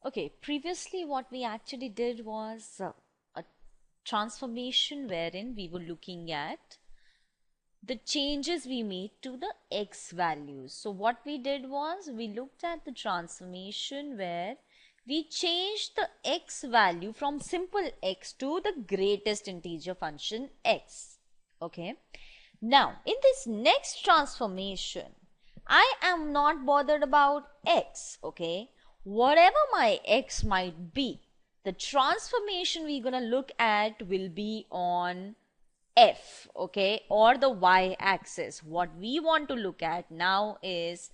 Okay, previously what we actually did was a transformation wherein we were looking at the changes we made to the x values. So what we did was we looked at the transformation where we changed the x value from simple x to the greatest integer function x. Okay. Now, in this next transformation, I am not bothered about x, okay? Whatever my x might be, the transformation we're gonna look at will be on f, okay, or the y-axis. What we want to look at now is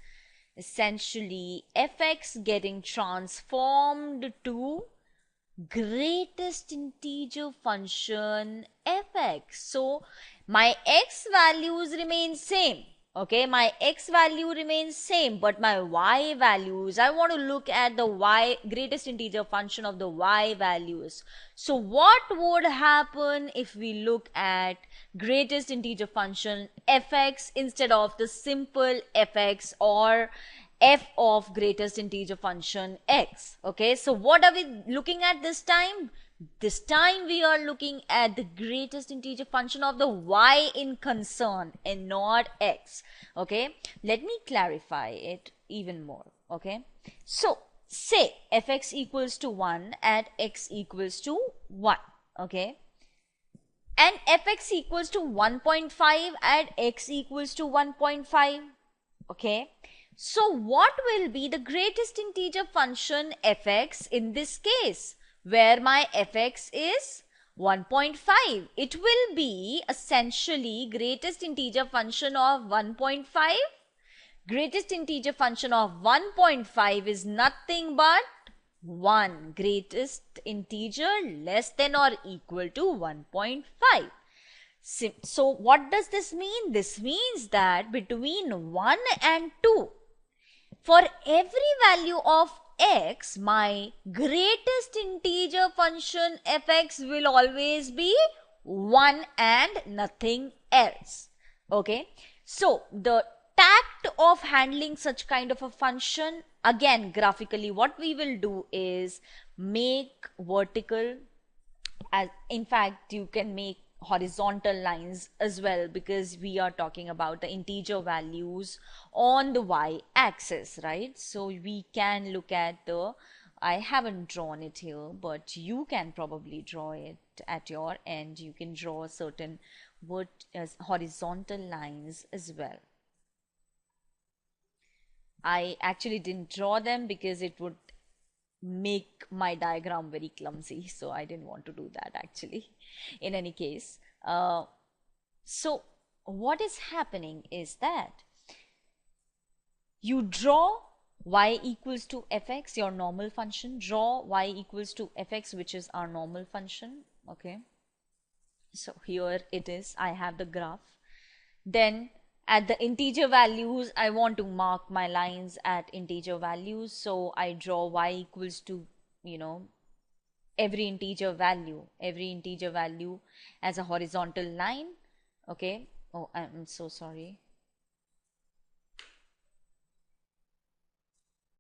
essentially fx getting transformed to greatest integer function fx. So my x values remain same, okay, my x value remains same, but my y values, I want to look at the y greatest integer function of the y values. So what would happen if we look at greatest integer function fx instead of the simple fx or f of greatest integer function x? Okay, so what are we looking at this time? This time we are looking at the greatest integer function of the y in concern and not x. Okay, let me clarify it even more. Okay, so say fx equals to 1 at x equals to 1. Okay, and fx equals to 1.5 at x equals to 1.5. Okay, so what will be the greatest integer function fx in this case where my fx is 1.5? It will be essentially greatest integer function of 1.5. Greatest integer function of 1.5 is nothing but 1. Greatest integer less than or equal to 1.5. So what does this mean? This means that between 1 and 2, for every value of x, my greatest integer function fx will always be 1 and nothing else. Okay, so the tact of handling such kind of a function, again graphically what we will do is make vertical, as in fact you can make horizontal lines as well, because we are talking about the integer values on the y-axis, right? So we can look at the, I haven't drawn it here, but you can probably draw it at your end. You can draw certain horizontal lines as well. I actually didn't draw them because it would make my diagram very clumsy, so I didn't want to do that actually. In any case, so what is happening is that you draw y equals to fx, your normal function, draw y equals to fx, which is our normal function. Okay, so here it is, I have the graph. Then at the integer values, I want to mark my lines at integer values, so I draw y equals to, every integer value as a horizontal line. Okay, oh, I'm so sorry,